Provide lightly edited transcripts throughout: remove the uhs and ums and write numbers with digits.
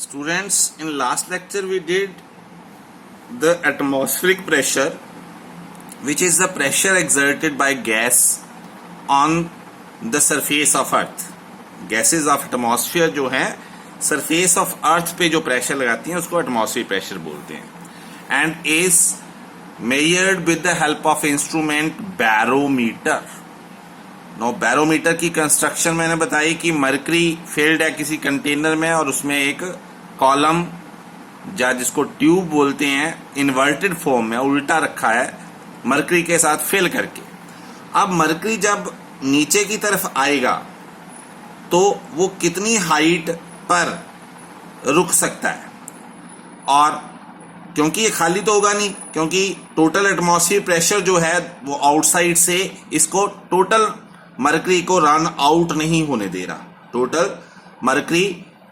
Students, in last lecture we did the atmospheric pressure, which is the pressure exerted by gas on the surface of earth. Gases of atmosphere जो हैं surface of earth पे जो pressure लगाती हैं उसको atmospheric pressure बोलते हैं and is measured with the help of instrument barometer. No barometer की कंस्ट्रक्शन मैंने बताई कि मरकरी फिल्ड है किसी कंटेनर में और उसमें एक कॉलम या जिसको ट्यूब बोलते हैं इन्वर्टेड फॉर्म में उल्टा रखा है मरकरी के साथ फिल करके। अब मरकरी जब नीचे की तरफ आएगा तो वो कितनी हाइट पर रुक सकता है, और क्योंकि ये खाली तो होगा नहीं, क्योंकि टोटल एटमॉस्फेयर प्रेशर जो है वो आउटसाइड से इसको टोटल मरकरी को रन आउट नहीं होने दे रहा। टोटल मरकरी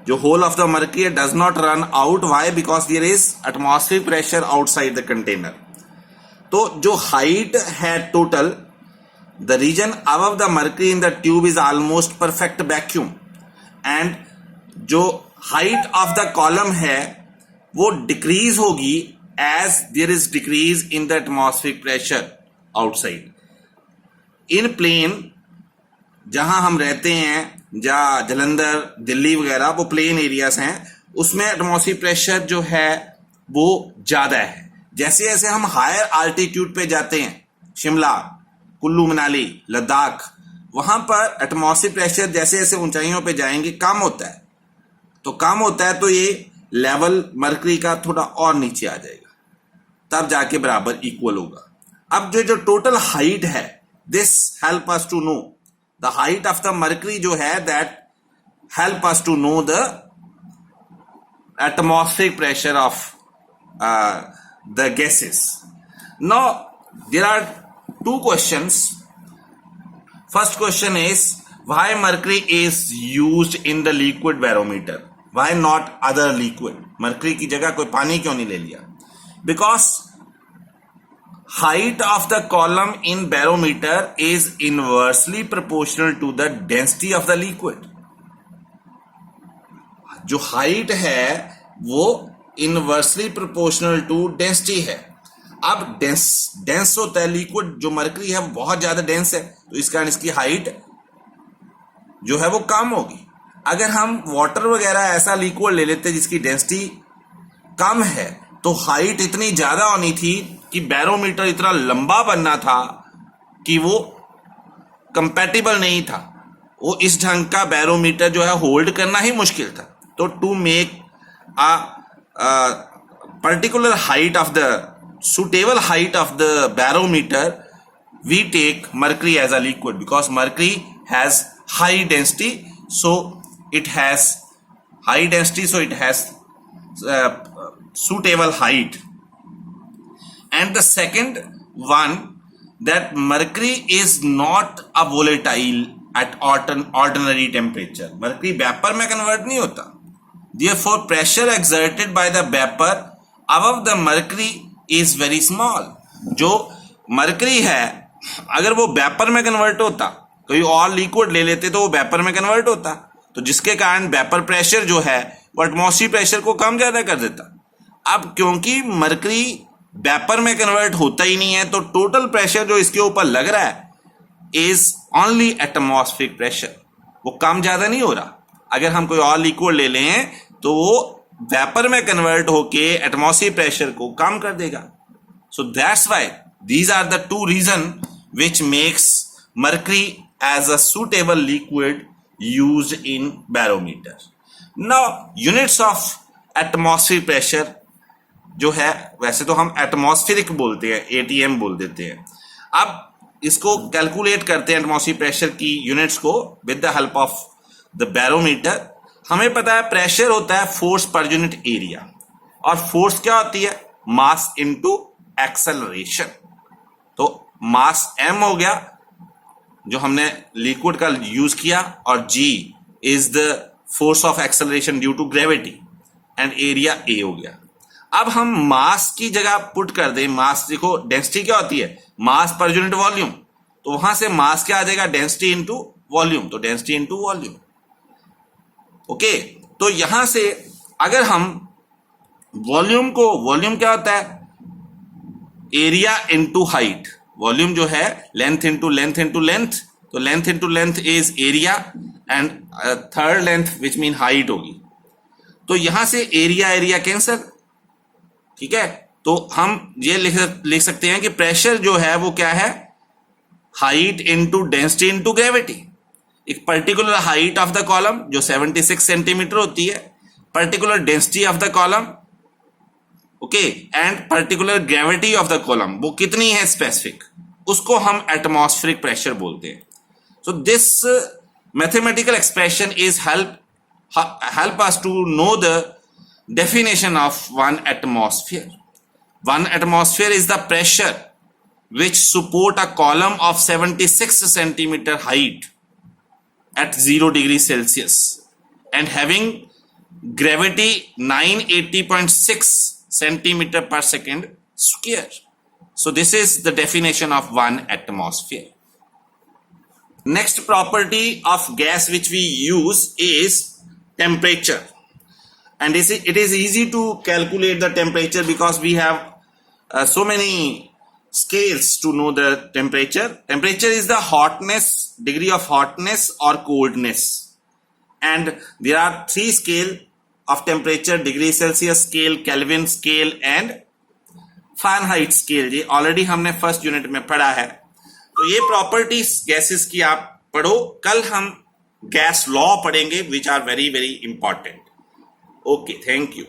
जो whole of the mercury does not run out. Why? Because there is atmospheric pressure outside the container. तो जो हाइट है total, the reason above the mercury in the tube is almost perfect vacuum, and जो height of the column है वो decrease होगी as there is decrease in the atmospheric pressure outside. In plane जहां हम रहते हैं, जहां जलंधर, दिल्ली वगैरह, वो प्लेन एरियाज हैं, उसमें एटमॉस्फेरिक प्रेशर जो है वो ज्यादा है। जैसे जैसे हम हायर आल्टीट्यूड पे जाते हैं, शिमला, कुल्लू मनाली, लद्दाख, वहां पर एटमॉस्फेरिक प्रेशर जैसे जैसे ऊंचाइयों पे जाएंगे कम होता है। तो कम होता है तो ये लेवल मरकरी का थोड़ा और नीचे आ जाएगा, तब जाके बराबर इक्वल होगा। अब जो टोटल हाइट है, this help us to know the height of the mercury जो है, that help us to know the atmospheric pressure of the gases. Now there are two questions. First question is, why mercury is used in the liquid barometer? Why not other liquid? mercury की जगह कोई पानी क्यों नहीं ले लिया? Because height of the column in barometer is inversely proportional to the density of the liquid. जो height है वो inversely proportional to density है। अब डेंस होता है लिक्विड, जो मरकरी है वो बहुत ज्यादा डेंस है, तो इस कारण इसकी हाइट जो है वो कम होगी। अगर हम वाटर वगैरह ऐसा लिक्विड ले लेते जिसकी डेंसिटी कम है तो हाइट इतनी ज्यादा होनी थी कि बैरोमीटर इतना लंबा बनना था कि वो कंपैटिबल नहीं था। वो इस ढंग का बैरोमीटर जो है होल्ड करना ही मुश्किल था। तो to make a particular height of the suitable height of the barometer, we take mercury as a liquid, because mercury has high density, so it has suitable height. And the second one, that mercury is not a volatile at ordinary temperature. mercury vapor में convert नहीं होता, therefore pressure exerted by the vapor above the mercury is very small. जो mercury है अगर वो vapour में convert होता, कोई और लिक्विड ले लेते तो वो वेपर में कन्वर्ट होता, तो जिसके कारण वेपर प्रेशर जो है वो एटमॉस्फेरिक प्रेशर को कम ज्यादा कर देता। अब क्योंकि मरकरी वेपर में कन्वर्ट होता ही नहीं है तो टोटल प्रेशर जो इसके ऊपर लग रहा है इज ओनली एटमॉस्फेरिक प्रेशर, वो कम ज्यादा नहीं हो रहा। अगर हम कोई और लिक्विड ले लें तो वो वेपर में कन्वर्ट होके एटमॉस्फेरिक प्रेशर को कम कर देगा। So that's why these are the two reason which makes mercury as a suitable liquid used in barometer. Now units of atmospheric pressure जो है, वैसे तो हम एटमॉस्फेरिक बोलते हैं, एटीएम बोल देते हैं। अब इसको कैलकुलेट करते हैं एटमॉस्फेरिक प्रेशर की यूनिट्स को with the help of the barometer. हमें पता है प्रेशर होता है फोर्स पर यूनिट एरिया, और फोर्स क्या होती है? Mass into acceleration. तो मास m हो गया जो हमने लिक्विड का यूज किया, और g is the force of acceleration due to gravity, and area a हो गया। अब हम मास की जगह पुट कर दें, मास देखो डेंसिटी क्या होती है? मास पर यूनिट वॉल्यूम, तो वहां से मास क्या आ जाएगा? डेंसिटी इनटू वॉल्यूम, तो डेंसिटी इनटू वॉल्यूम। ओके, तो यहां से अगर हम वॉल्यूम क्या होता है? Area into height. वॉल्यूम जो है length into length into length, तो length into length is area and third length which mean height होगी. तो यहां से एरिया कैंसल. ठीक है, तो हम ये लिख सकते हैं कि प्रेशर जो है वो क्या है? Height into density into gravity. एक particular height of the column जो 76 सेंटीमीटर होती है, particular density of the column, okay, and particular gravity of the column, वो कितनी है स्पेसिफिक, उसको हम एटमॉस्फेरिक प्रेशर बोलते हैं. So this mathematical expression is help us to know the definition of one atmosphere. One atmosphere is the pressure which support a column of 76 centimeter height at 0 degrees Celsius and having gravity 980.6 centimeter per second square. So this is the definition of one atmosphere. Next property of gas which we use is temperature, and it is easy to calculate the temperature because we have so many scales to know the temperature. Temperature is the hotness, degree of hotness or coldness, and there are 3 scale of temperature: degree Celsius scale, Kelvin scale and Fahrenheit scale. ये already हमने first unit में पढ़ा है. तो ये properties gases की आप पढ़ो. कल हम गैस लॉ पढ़ेंगे which are very very important. Okay, thank you.